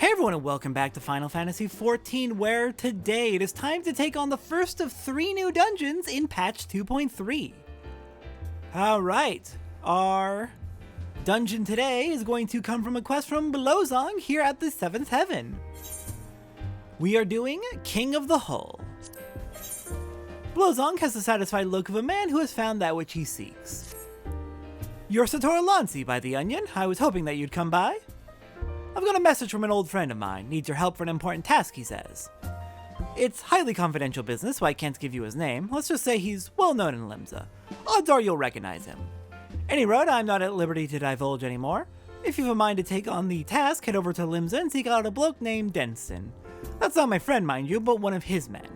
Hey everyone and welcome back to Final Fantasy XIV, where today it is time to take on the first of 3 new dungeons in patch 2.3. Alright, our dungeon today is going to come from a quest from Blozong here at the 7th Heaven. We are doing King of the Hull. Blozong has the satisfied look of a man who has found that which he seeks. You're Satora Lancy by the Onion. I was hoping that you'd come by. I've got a message from an old friend of mine. Needs your help for an important task, he says. It's highly confidential business, so I can't give you his name. Let's just say he's well known in Limsa. Odds are you'll recognize him. Any road, I'm not at liberty to divulge anymore. If you've a mind to take on the task, head over to Limsa and seek out a bloke named Denston. That's not my friend, mind you, but one of his men.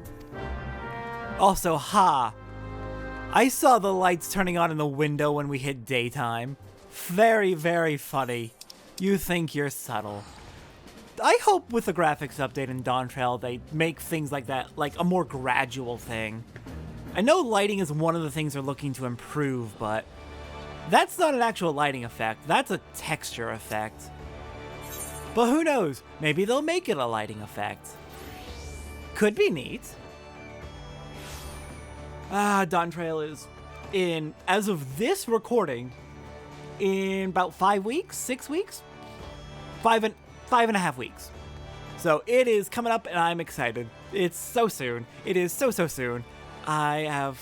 Also, I saw the lights turning on in the window when we hit daytime. Very, very funny. You think you're subtle. I hope with the graphics update in Dawntrail they make things like that like a more gradual thing. I know lighting is one of the things they're looking to improve, but that's not an actual lighting effect. That's a texture effect. But who knows? Maybe they'll make it a lighting effect. Could be neat. Dawntrail is in, as of this recording, in about 5 weeks, 6 weeks, five and a half weeks. So it is coming up and I'm excited. It's so soon. It is so soon. I have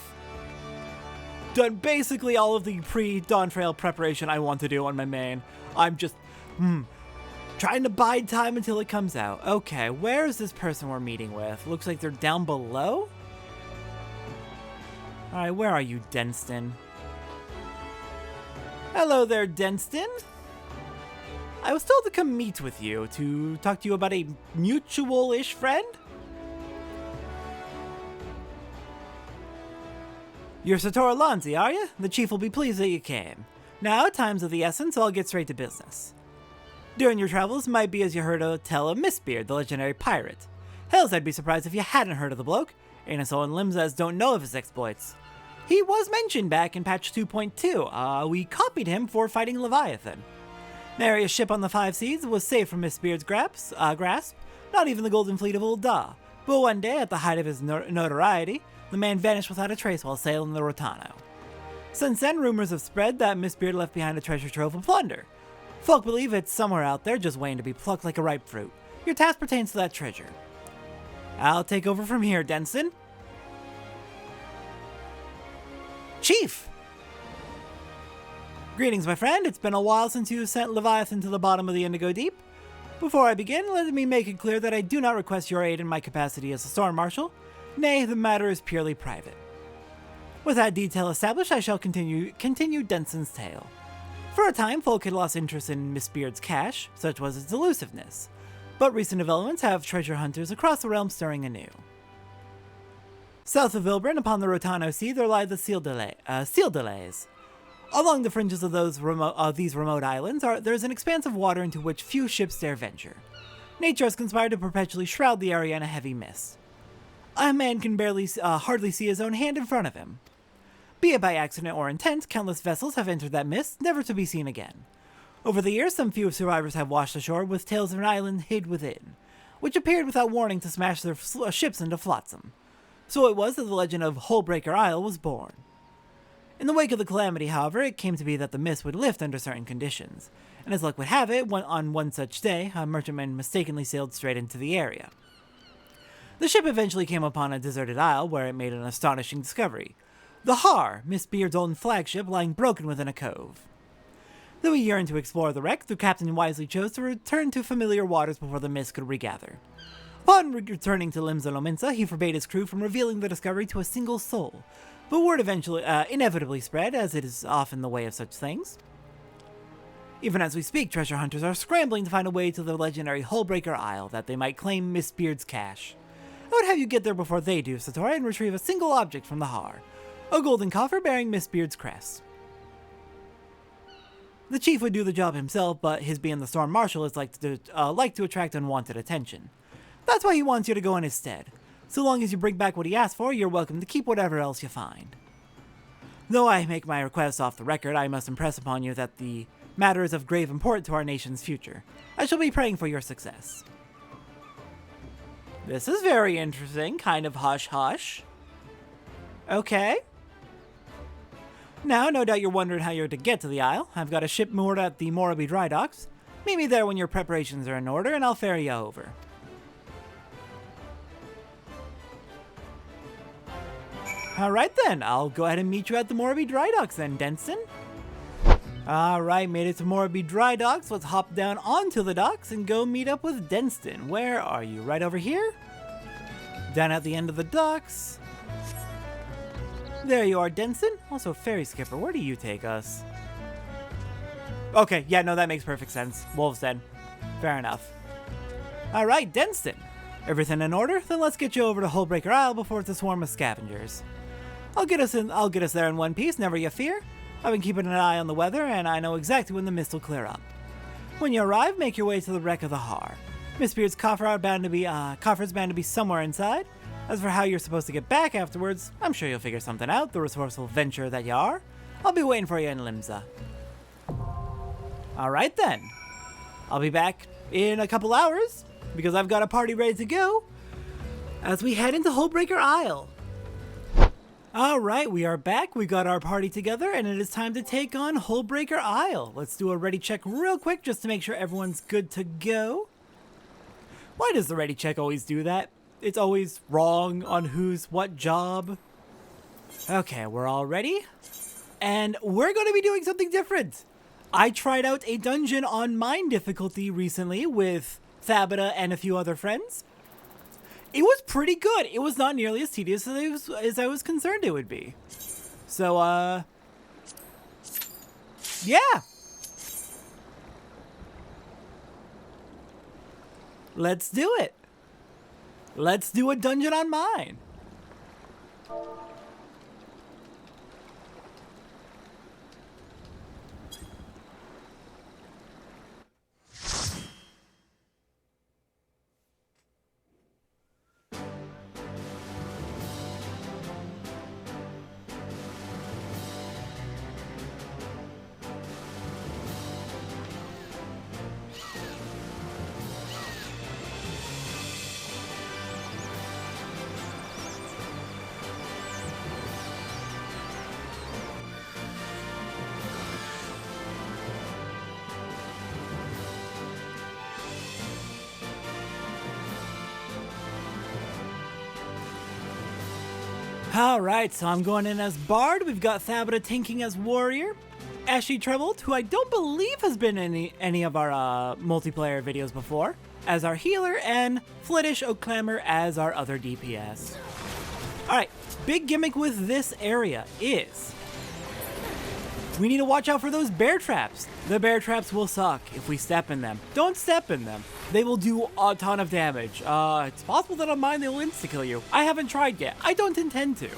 done basically all of the pre-Dawntrail preparation I want to do on my main. I'm just, trying to bide time until it comes out. Okay, where is this person we're meeting with? Looks like they're down below? Alright, where are you, Denston? Hello there, Denston. I was told to come meet with you to talk to you about a mutual-ish friend. You're Satora Lancy, are you? The chief will be pleased that you came. Now, time's of the essence, so I'll get straight to business. During your travels, might be as you heard tell of Mistbeard, the legendary pirate. Hells, I'd be surprised if you hadn't heard of the bloke. Ain't a soul in Limsa don't know of his exploits. He was mentioned back in patch 2.2. We copied him for fighting Leviathan. Nary a ship on the 5 seas was safe from Mistbeard's grasp, not even the Golden Fleet of Old Da. But one day, at the height of his notoriety, the man vanished without a trace while sailing the Rotano. Since then, rumors have spread that Mistbeard left behind a treasure trove of plunder. Folk believe it's somewhere out there just waiting to be plucked like a ripe fruit. Your task pertains to that treasure. I'll take over from here, Denston. Chief! Greetings, my friend. It's been a while since you sent Leviathan to the bottom of the Indigo Deep. Before I begin, let me make it clear that I do not request your aid in my capacity as a Storm Marshal. Nay, the matter is purely private. With that detail established, I shall continue Denston's tale. For a time, folk had lost interest in Mistbeard's cache, such was its elusiveness. But recent developments have treasure hunters across the realm stirring anew. South of Vilbrin, upon the Rotano Sea, there lie the Seal Delays. Along the fringes of these remote islands, there's an expanse of water into which few ships dare venture. Nature has conspired to perpetually shroud the area in a heavy mist. A man can hardly see his own hand in front of him. Be it by accident or intent, countless vessels have entered that mist, never to be seen again. Over the years, some few survivors have washed ashore with tales of an island hid within, which appeared without warning to smash their ships into flotsam. So it was that the legend of Hullbreaker Isle was born. In the wake of the calamity, however, it came to be that the mist would lift under certain conditions, and as luck would have it, on one such day, a merchantman mistakenly sailed straight into the area. The ship eventually came upon a deserted isle where it made an astonishing discovery. The Har, Mistbeard's own flagship, lying broken within a cove. Though he yearned to explore the wreck, the captain wisely chose to return to familiar waters before the mist could regather. Upon returning to Limsa Lominsa, he forbade his crew from revealing the discovery to a single soul, but word inevitably spread, as it is often the way of such things. Even as we speak, treasure hunters are scrambling to find a way to the legendary Hullbreaker Isle that they might claim Mistbeard's cache. I would have you get there before they do, Satora, and retrieve a single object from the Har, a golden coffer bearing Mistbeard's crest. The chief would do the job himself, but his being the Storm Marshal is like to attract unwanted attention. That's why he wants you to go in his stead. So long as you bring back what he asked for, you're welcome to keep whatever else you find. Though I make my request off the record, I must impress upon you that the matter is of grave import to our nation's future. I shall be praying for your success. This is very interesting, kind of hush-hush. Okay. Now, no doubt you're wondering how you're to get to the Isle. I've got a ship moored at the Mistbeard dry docks. Meet me there when your preparations are in order, and I'll ferry you over. Alright then, I'll go ahead and meet you at the Mistbeard dry docks then, Denson. Alright, made it to Mistbeard dry docks. Let's hop down onto the docks and go meet up with Denston. Where are you? Right over here? Down at the end of the docks. There you are, Denson. Also, ferry skipper, where do you take us? Okay, yeah, no, that makes perfect sense. Wolves Den. Fair enough. Alright, Denston. Everything in order? Then let's get you over to Hullbreaker Isle before it's a swarm of scavengers. I'll get us there in one piece, never you fear. I've been keeping an eye on the weather, and I know exactly when the mist will clear up. When you arrive, make your way to the wreck of the Har. Mistbeard's coffer's bound to be somewhere inside. As for how you're supposed to get back afterwards, I'm sure you'll figure something out, the resourceful venturer that you are. I'll be waiting for you in Limsa. Alright then. I'll be back in a couple hours, because I've got a party ready to go, as we head into Hullbreaker Isle. Alright, we are back, we got our party together, and it is time to take on Hullbreaker Isle. Let's do a ready check real quick, just to make sure everyone's good to go. Why does the ready check always do that? It's always wrong on who's what job. Okay, we're all ready. And we're going to be doing something different. I tried out a dungeon on mine difficulty recently with Thabita and a few other friends. It was pretty good. It was not nearly as tedious as I was concerned it would be. So, yeah. Let's do it. Let's do a dungeon on mine. Alright, so I'm going in as Bard. We've got Thabita tanking as Warrior. Ashley Trebled, who I don't believe has been in any of our multiplayer videos before, as our healer, and Flittish Oakclamor as our other DPS. Alright, big gimmick with this area is we need to watch out for those bear traps. The bear traps will suck if we step in them. Don't step in them. They will do a ton of damage. It's possible that on mine they will insta-kill you. I haven't tried yet. I don't intend to.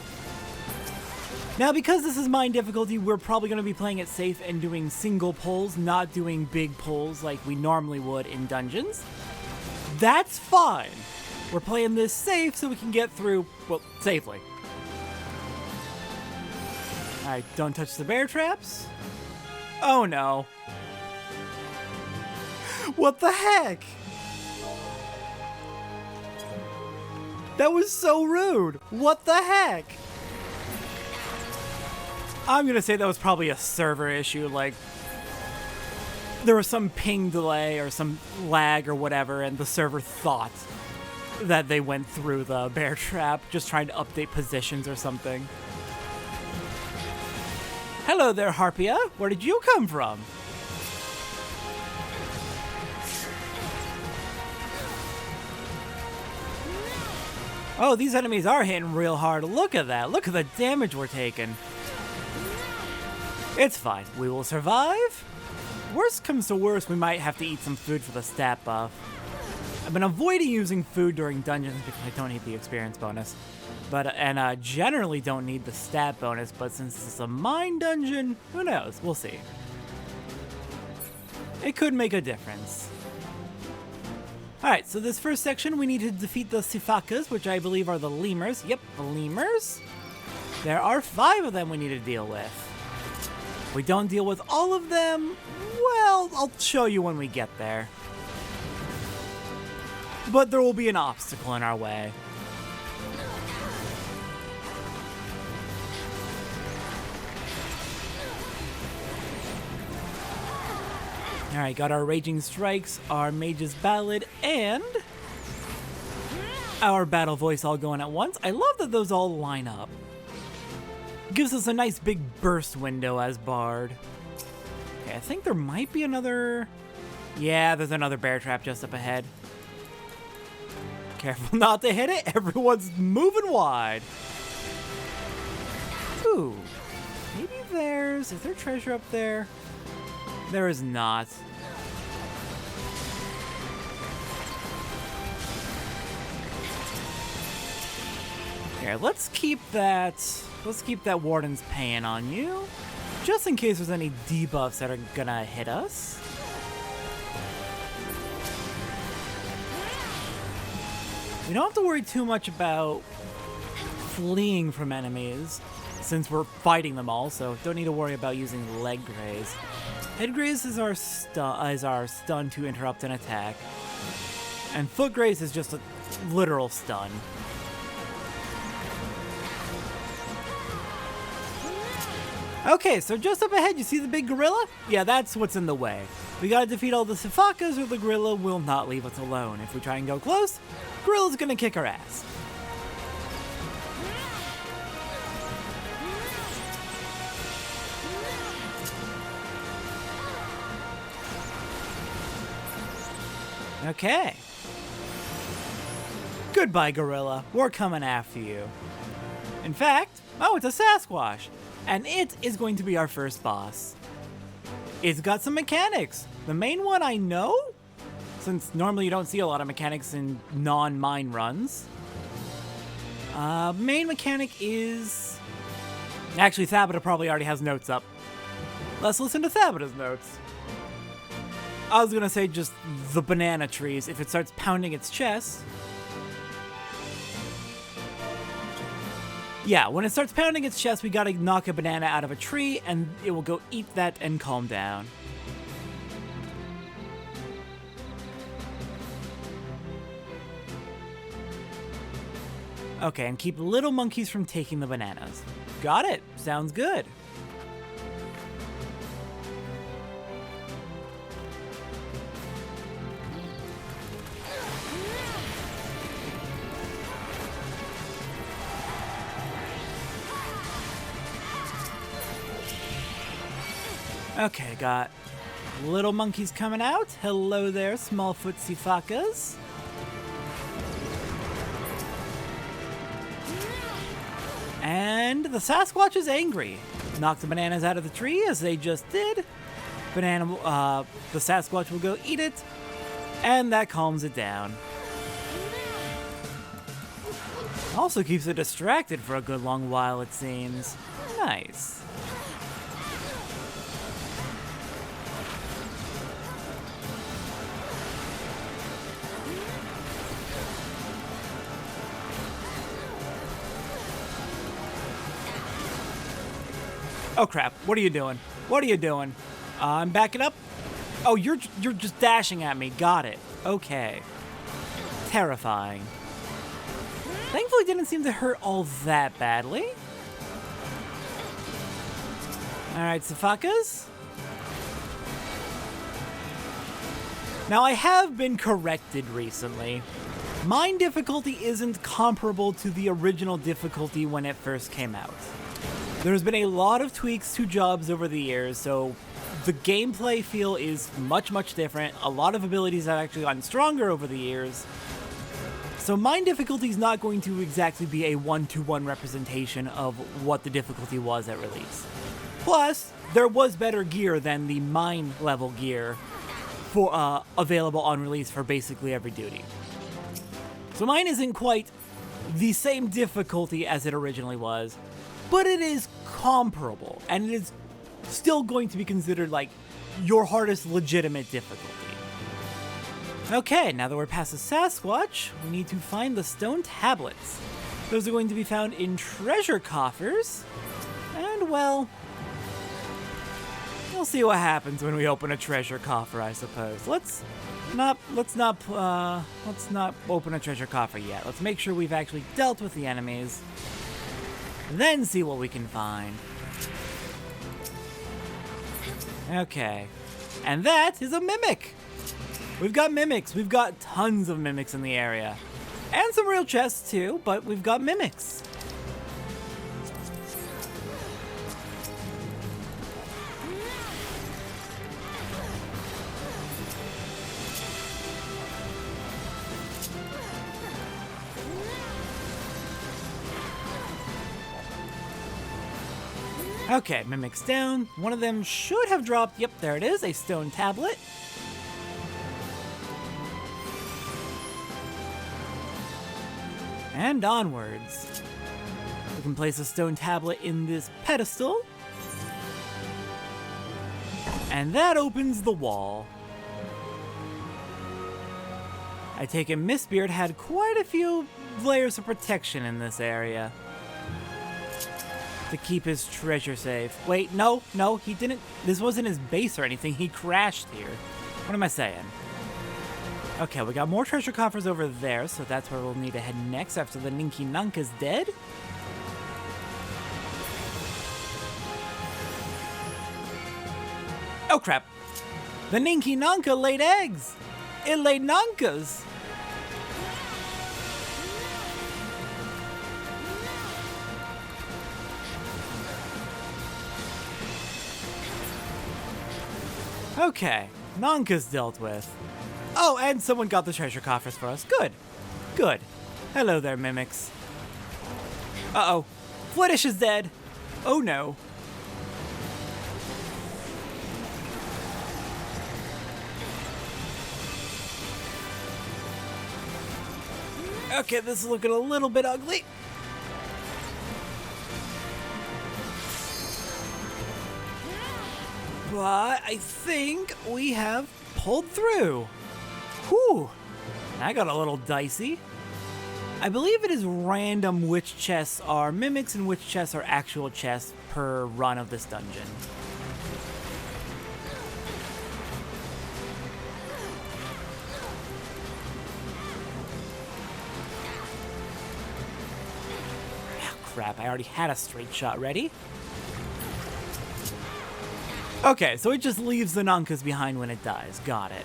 Now, because this is mine difficulty, we're probably going to be playing it safe and doing single pulls, not doing big pulls like we normally would in dungeons. That's fine. We're playing this safe so we can get through, well, safely. Alright, don't touch the bear traps. Oh no. What the heck? That was so rude. What the heck? I'm gonna say that was probably a server issue, like there was some ping delay or some lag or whatever, and the server thought that they went through the bear trap, just trying to update positions or something. Hello there, Harpia. Where did you come from? Oh, these enemies are hitting real hard. Look at that. Look at the damage we're taking. It's fine. We will survive. Worst comes to worst, we might have to eat some food for the stat buff. I've been avoiding using food during dungeons because I don't need the experience bonus. And generally don't need the stat bonus, but since it's a mine dungeon, who knows? We'll see. It could make a difference. Alright, so this first section, we need to defeat the sifakas, which I believe are the lemurs. Yep, the lemurs. There are 5 of them we need to deal with. If we don't deal with all of them, well, I'll show you when we get there. but there will be an obstacle in our way. Alright, got our Raging Strikes, our Mage's Ballad, and our Battle Voice all going at once. I love that those all line up. Gives us a nice big burst window as Bard. Okay, I think there might be another... Yeah, there's another bear trap just up ahead. Careful not to hit it, everyone's moving wide. Ooh, maybe is there treasure up there? There is not. Here, let's keep that Warden's Pain on you, just in case there's any debuffs that are gonna hit us. We don't have to worry too much about fleeing from enemies, since we're fighting them all, so don't need to worry about using leg graze. Head graze is our stun to interrupt an attack, and foot graze is just a literal stun. Okay, so just up ahead, you see the big gorilla? Yeah, that's what's in the way. We gotta defeat all the sifakas or the gorilla will not leave us alone. If we try and go close, gorilla's gonna kick our ass. Okay. Goodbye, gorilla. We're coming after you. In fact, oh, it's a sasquatch. And it is going to be our first boss. It's got some mechanics. The main one I know, since normally you don't see a lot of mechanics in non-mine runs. Main mechanic is... Actually, Thabita probably already has notes up. Let's listen to Thabita's notes. I was gonna say just the banana trees. If it starts pounding its chest... Yeah, when it starts pounding its chest, we gotta knock a banana out of a tree, and it will go eat that and calm down. Okay, and keep little monkeys from taking the bananas. Got it. Sounds good. Okay, got little monkeys coming out. Hello there, smallfoot sifakas. And the Sasquatch is angry. Knock the bananas out of the tree, as they just did. The Sasquatch will go eat it, and that calms it down. Also keeps it distracted for a good long while, it seems. Nice. Oh crap, what are you doing? What are you doing? I'm backing up. Oh, you're just dashing at me. Got it. Okay. Terrifying. Thankfully, it didn't seem to hurt all that badly. Alright, sifakas. Now, I have been corrected recently. Mine difficulty isn't comparable to the original difficulty when it first came out. There's been a lot of tweaks to jobs over the years, so the gameplay feel is much, much different. A lot of abilities have actually gotten stronger over the years. So mine difficulty is not going to exactly be a one-to-one representation of what the difficulty was at release. Plus, there was better gear than the mine level gear for available on release for basically every duty. So mine isn't quite the same difficulty as it originally was, but it is comparable, and it is still going to be considered like your hardest legitimate difficulty. Okay, now that we're past the Sasquatch, we need to find the stone tablets. Those are going to be found in treasure coffers, and well, We'll see what happens when we open a treasure coffer, I suppose. Let's not open a treasure coffer yet. Let's make sure we've actually dealt with the enemies, then see what we can find. Okay, and that is a mimic. We've got mimics. We've got tons of mimics in the area, and some real chests too. But we've got mimics. Okay, mimics down. One of them should have dropped, yep, there it is, a stone tablet. And onwards. We can place a stone tablet in this pedestal. And that opens the wall. I take it Mistbeard had quite a few layers of protection in this area to keep his treasure safe. Wait, no, he didn't. This wasn't his base or anything. He crashed here. What am I saying? Okay, we got more treasure coffers over there, so that's where we'll need to head next after the Ninky Nunka's dead. Oh crap. The Ninky Nunka laid eggs. It laid Nunkas. Okay, Nunka's dealt with. Oh, and someone got the treasure coffers for us. Good. Good. Hello there, mimics. Uh-oh. Flittish is dead. Oh no. Okay, this is looking a little bit ugly. But I think we have pulled through. Whew, that got a little dicey. I believe it is random which chests are mimics and which chests are actual chests per run of this dungeon. Oh, crap, I already had a straight shot ready. Okay, so it just leaves the Nunkas behind when it dies. Got it.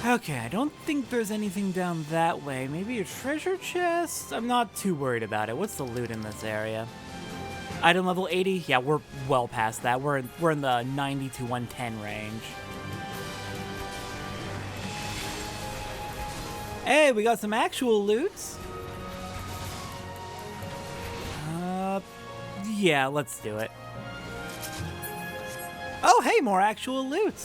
Okay, I don't think there's anything down that way. Maybe a treasure chest? I'm not too worried about it. What's the loot in this area? Item level 80? Yeah, we're well past that. We're in the 90 to 110 range. Hey, we got some actual loot. Yeah, let's do it. Oh, hey, more actual loot.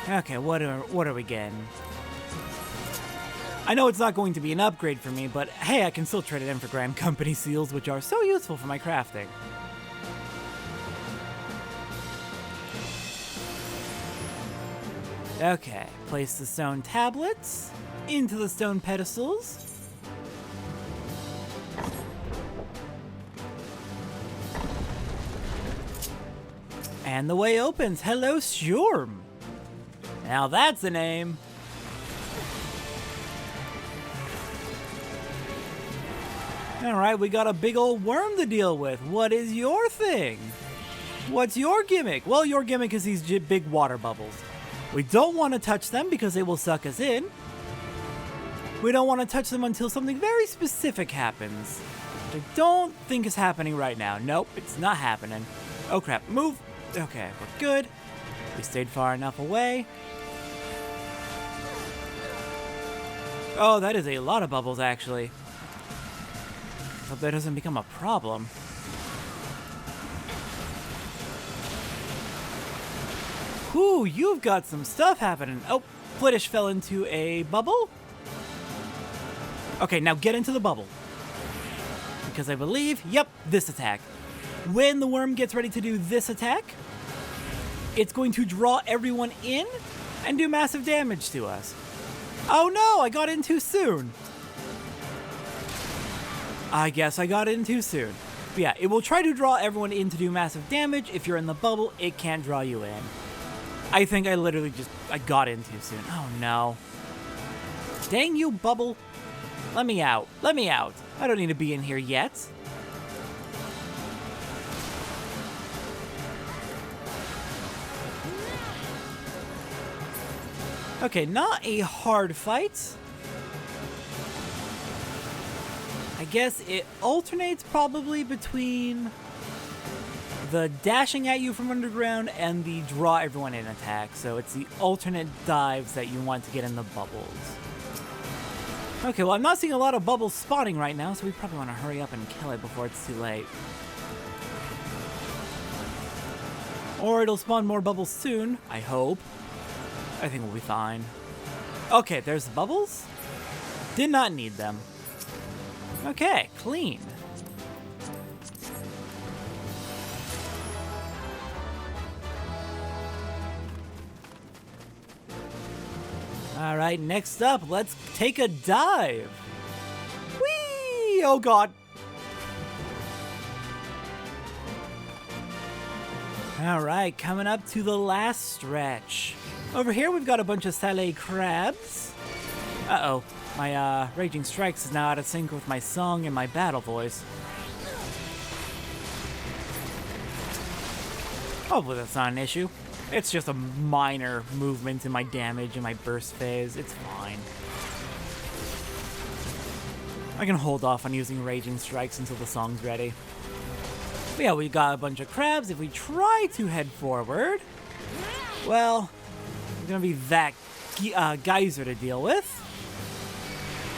Okay, what are we getting? I know it's not going to be an upgrade for me, but hey, I can still trade it in for Grand Company seals, which are so useful for my crafting. Okay, place the stone tablets into the stone pedestals. And the way opens. Hello, Sjoorm. Now that's a name. Alright, we got a big old worm to deal with. What is your thing? What's your gimmick? Well, your gimmick is these big water bubbles. We don't want to touch them because they will suck us in. We don't want to touch them until something very specific happens. Which I don't think is happening right now. Nope, it's not happening. Oh crap, move. Okay, we're good. We stayed far enough away. Oh, that is a lot of bubbles, actually. Hope that doesn't become a problem. Ooh, you've got some stuff happening. Oh, Flittish fell into a bubble. Okay, now get into the bubble. Because I believe, yep, this attack. When the worm gets ready to do this attack, it's going to draw everyone in and do massive damage to us. Oh no, I got in too soon. I guess I got in too soon. But yeah, it will try to draw everyone in to do massive damage. If you're in the bubble, it can't draw you in. I think I literally I got in too soon. Oh no. Dang you, bubble. Let me out. Let me out. I don't need to be in here yet. Okay, not a hard fight. I guess it alternates probably between the dashing at you from underground and the draw everyone in attack. So it's the alternate dives that you want to get in the bubbles. Okay, well I'm not seeing a lot of bubbles spawning right now, so we probably want to hurry up and kill it before it's too late. Or it'll spawn more bubbles soon, I hope. I think we'll be fine. Okay, there's the bubbles. Did not need them. Okay, clean. All right, next up, let's take a dive. Whee! Oh god. All right, coming up to the last stretch. Over here, we've got a bunch of salé crabs. Uh-oh, my Raging Strikes is now out of sync with my song and my battle voice. Hopefully that's not an issue. It's just a minor movement in my damage and my burst phase. It's fine. I can hold off on using Raging Strikes until the song's ready. But yeah, we got a bunch of crabs. If we try to head forward, well, it's gonna be that geyser to deal with.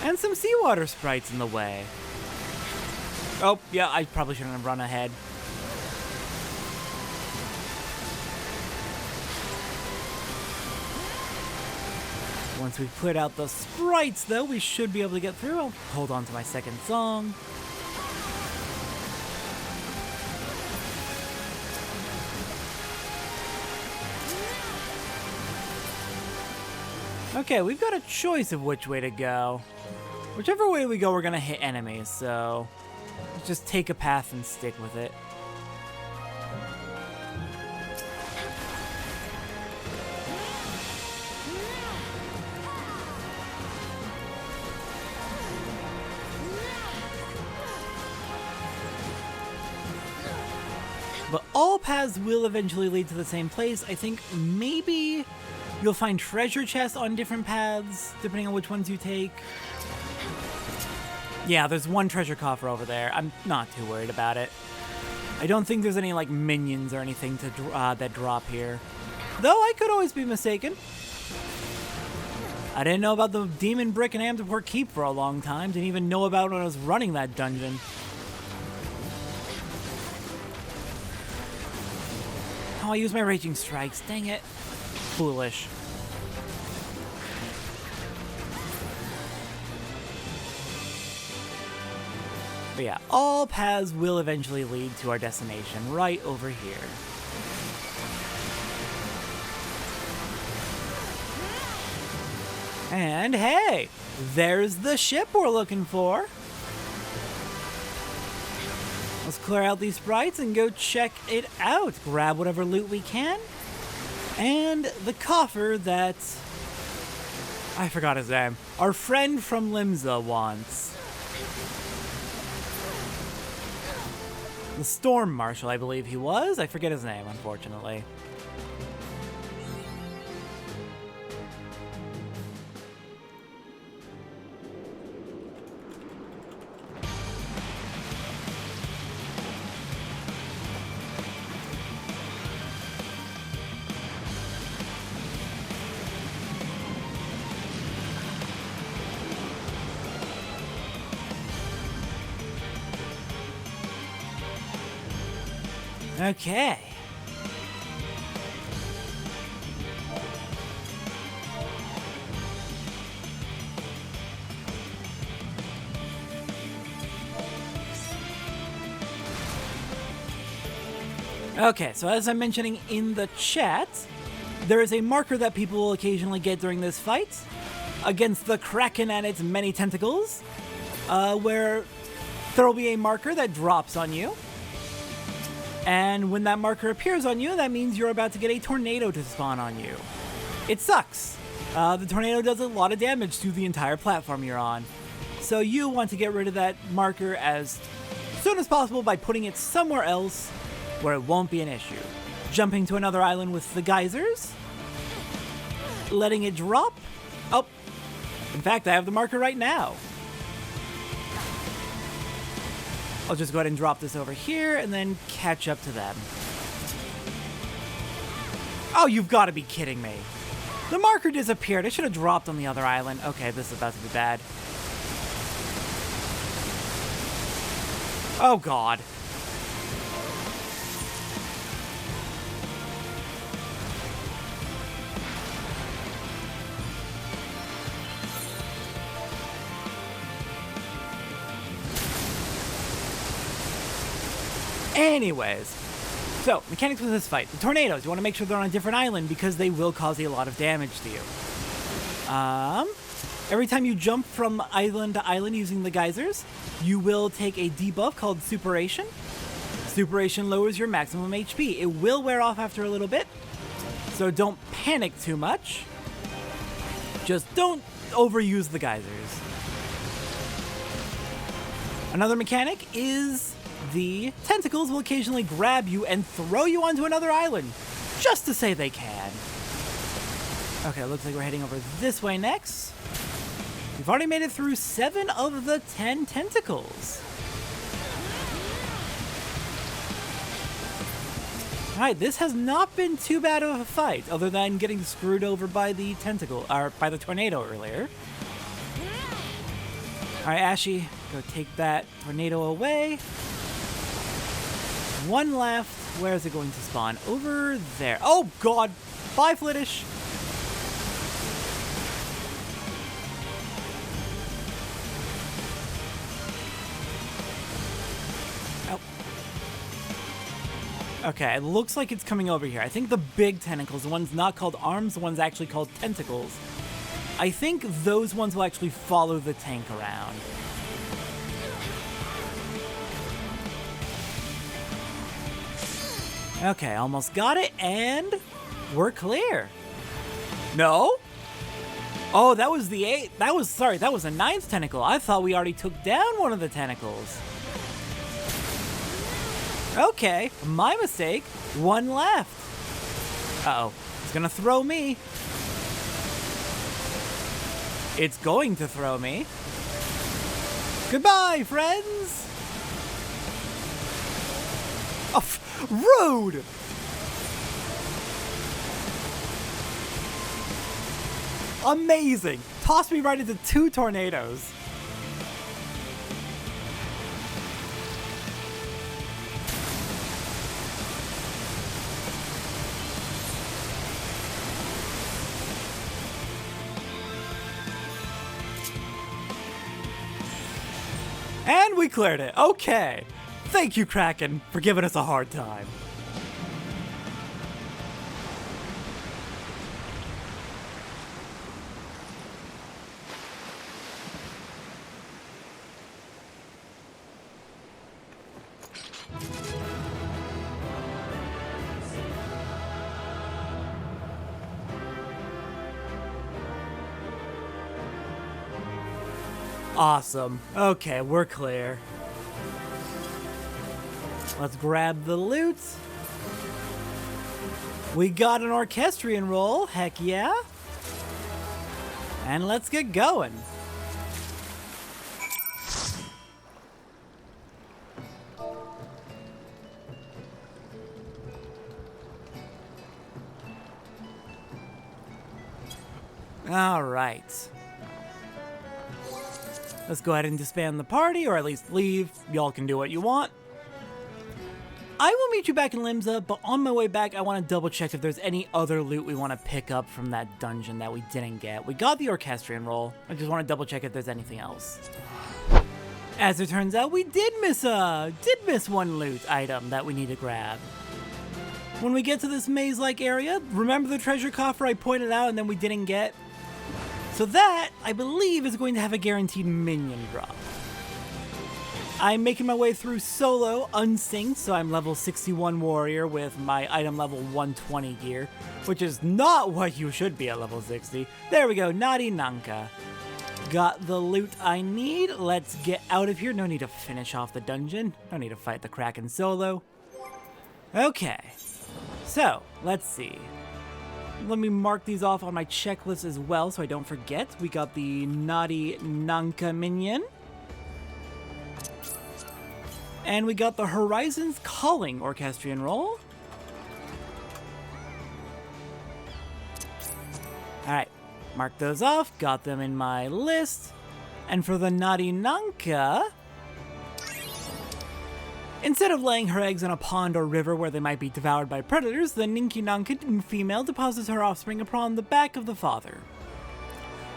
And some seawater sprites in the way. Oh, yeah, I probably shouldn't have run ahead. Once we've cleared out the sprites, though, we should be able to get through. I'll hold on to my second song. Okay, we've got a choice of which way to go. Whichever way we go, we're gonna hit enemies, so let's just take a path and stick with it. But all paths will eventually lead to the same place. I think maybe you'll find treasure chests on different paths, depending on which ones you take. Yeah, there's one treasure coffer over there. I'm not too worried about it. I don't think there's any, like, minions or anything to that drop here. Though I could always be mistaken. I didn't know about the demon brick in Amdapor Keep for a long time. Didn't even know about it when I was running that dungeon. Oh, I used my Raging Strikes. Dang it. Foolish. But yeah, all paths will eventually lead to our destination, right over here. And hey, there's the ship we're looking for. Let's clear out these sprites and go check it out. Grab whatever loot we can. And the coffer that I forgot his name. Our friend from Limsa wants. The Storm Marshal, I believe he was. I forget his name, unfortunately. Okay. Okay, so as I'm mentioning in the chat, there is a marker that people will occasionally get during this fight against the Kraken and its many tentacles, where there will be a marker that drops on you. And when that marker appears on you, that means you're about to get a tornado to spawn on you. It sucks. The tornado does a lot of damage to the entire platform you're on. So you want to get rid of that marker as soon as possible by putting it somewhere else where it won't be an issue. Jumping to another island with the geysers. Letting it drop. Oh, in fact, I have the marker right now. I'll just go ahead and drop this over here and then catch up to them. Oh, you've got to be kidding me. The marker disappeared. It should have dropped on the other island. Okay, this is about to be bad. Oh, God. Anyways, so mechanics with this fight. The tornadoes, you want to make sure they're on a different island because they will cause a lot of damage to you. Every time you jump from island to island using the geysers, you will take a debuff called Superation. Superation lowers your maximum HP. It will wear off after a little bit, so don't panic too much. Just don't overuse the geysers. Another mechanic is the tentacles will occasionally grab you and throw you onto another island, just to say they can. Okay, looks like we're heading over this way next. We've already made it through 7 of the 10 tentacles. Alright, this has not been too bad of a fight, other than getting screwed over by the by the tornado earlier. Alright, Ashy, go take that tornado away. One left. Where is it going to spawn? Over there. Oh, God. Bye, Flittish. Oh. Okay, it looks like it's coming over here. I think the big tentacles, the one's not called arms, the one's actually called tentacles. I think those ones will actually follow the tank around. Okay, almost got it, and we're clear. No? Oh, that was the 8th. That was the 9th tentacle. I thought we already took down one of the tentacles. Okay, my mistake. One left. Uh-oh. It's gonna throw me. It's going to throw me. Goodbye, friends! Oh, rude! Amazing! Tossed me right into 2 tornadoes. And we cleared it. Okay. Thank you, Kraken, for giving us a hard time. Awesome. Okay, we're clear. Let's grab the loot. We got an orchestrion roll, heck yeah. And let's get going. All right. Let's go ahead and disband the party, or at least leave. Y'all can do what you want. I will meet you back in Limsa, but on my way back, I want to double check if there's any other loot we want to pick up from that dungeon that we didn't get. We got the orchestrion roll. I just want to double check if there's anything else. As it turns out, we did miss one loot item that we need to grab. When we get to this maze-like area, remember the treasure coffer I pointed out and then we didn't get? So that, I believe, is going to have a guaranteed minion drop. I'm making my way through solo, unsynced, so I'm level 61 warrior with my item level 120 gear, which is not what you should be at level 60. There we go, Nadi Nanka. Got the loot I need. Let's get out of here. No need to finish off the dungeon. No need to fight the Kraken solo. Okay, so let's see. Let me mark these off on my checklist as well so I don't forget. We got the Nadi Nanka minion. And we got the Horizons Calling Orchestrion roll. Alright, mark those off, got them in my list. And for the Nadi Nanka, instead of laying her eggs in a pond or river where they might be devoured by predators, the Ninki Nanka female deposits her offspring upon the back of the father,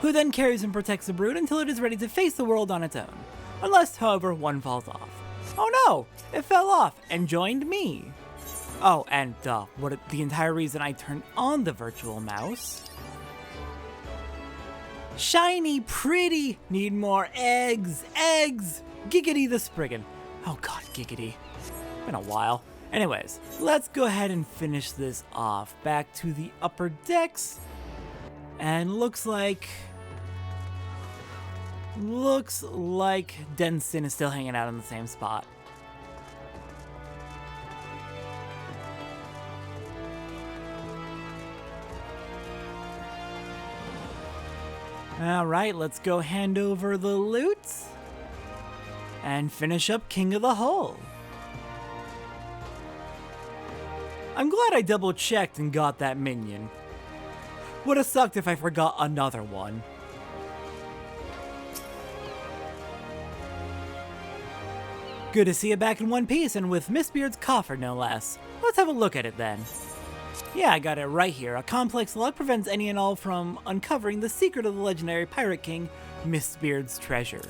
who then carries and protects the brood until it is ready to face the world on its own. Unless, however, one falls off. Oh no! It fell off and joined me! Oh, and the entire reason I turned on the virtual mouse. Shiny, pretty, need more eggs! Eggs! Giggity the Spriggan. Oh god, giggity. Been a while. Anyways, let's go ahead and finish this off. Back to the upper decks. And looks like Denson is still hanging out in the same spot. Alright, let's go hand over the loot and finish up King of the Hull. I'm glad I double checked and got that minion. Would have sucked if I forgot another one. Good to see you back in one piece and with Mistbeard's coffer no less. Let's have a look at it then. Yeah, I got it right here. A complex luck prevents any and all from uncovering the secret of the legendary pirate king, Mistbeard's treasure.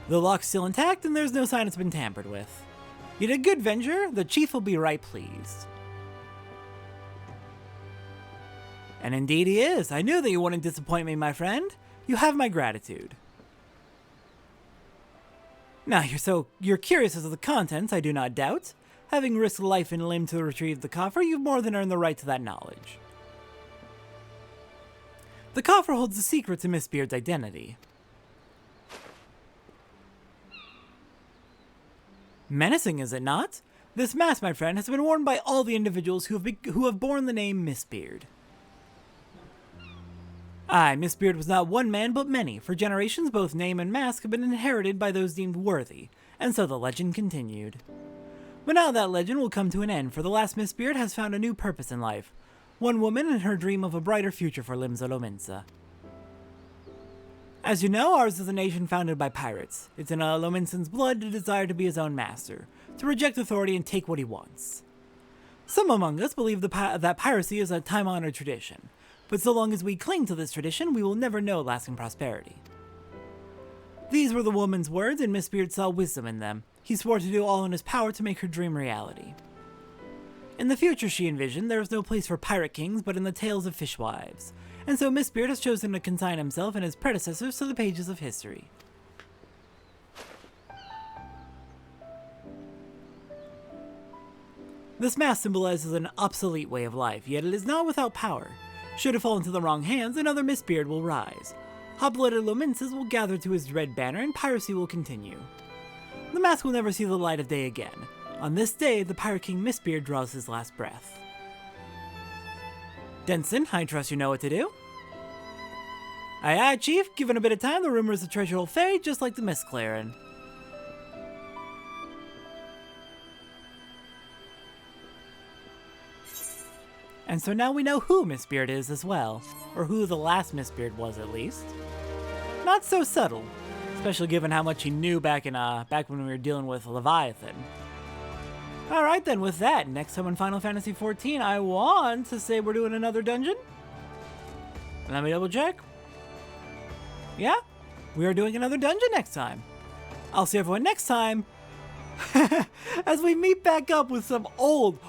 The lock's still intact and there's no sign it's been tampered with. You did good, Venger. The chief will be right pleased. And indeed he is. I knew that you wouldn't disappoint me, my friend. You have my gratitude. Now, you're curious as to the contents, I do not doubt. Having risked life and limb to retrieve the coffer, you've more than earned the right to that knowledge. The coffer holds the secret to Mistbeard's identity. Menacing, is it not? This mask, my friend, has been worn by all the individuals who have borne the name Mistbeard. Aye, Mistbeard was not one man, but many. For generations, both name and mask have been inherited by those deemed worthy, and so the legend continued. But now that legend will come to an end, for the last Mistbeard has found a new purpose in life. One woman and her dream of a brighter future for Limsa Lominsa. As you know, ours is a nation founded by pirates. It's in a Lominsan's blood to desire to be his own master, to reject authority and take what he wants. Some among us believe that piracy is a time-honored tradition. But so long as we cling to this tradition, we will never know lasting prosperity. These were the woman's words, and Mistbeard saw wisdom in them. He swore to do all in his power to make her dream reality. In the future, she envisioned, there was no place for pirate kings but in the tales of fishwives, and so Mistbeard has chosen to consign himself and his predecessors to the pages of history. This mask symbolizes an obsolete way of life, yet it is not without power. Should it fall into the wrong hands, another Mistbeard will rise. Hot-blooded Lominsas will gather to his dread banner, and piracy will continue. The mask will never see the light of day again. On this day, the Pirate King Mistbeard draws his last breath. Denson, I trust you know what to do? Aye aye, Chief. Given a bit of time, the rumors of treasure will fade, just like the mist clearing. And so now we know who Mistbeard is as well. Or who the last Mistbeard was, at least. Not so subtle. Especially given how much he knew back when we were dealing with Leviathan. Alright then, with that, next time on Final Fantasy XIV, I want to say we're doing another dungeon. Let me double check. Yeah, we are doing another dungeon next time. I'll see everyone next time as we meet back up with some old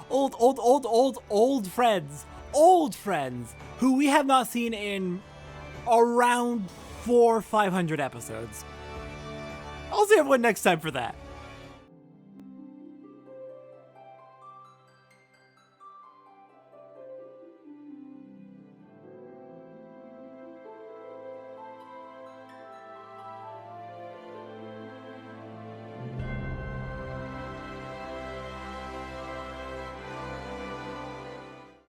friends. Old friends who we have not seen in around 400-500 episodes. I'll see everyone next time for that.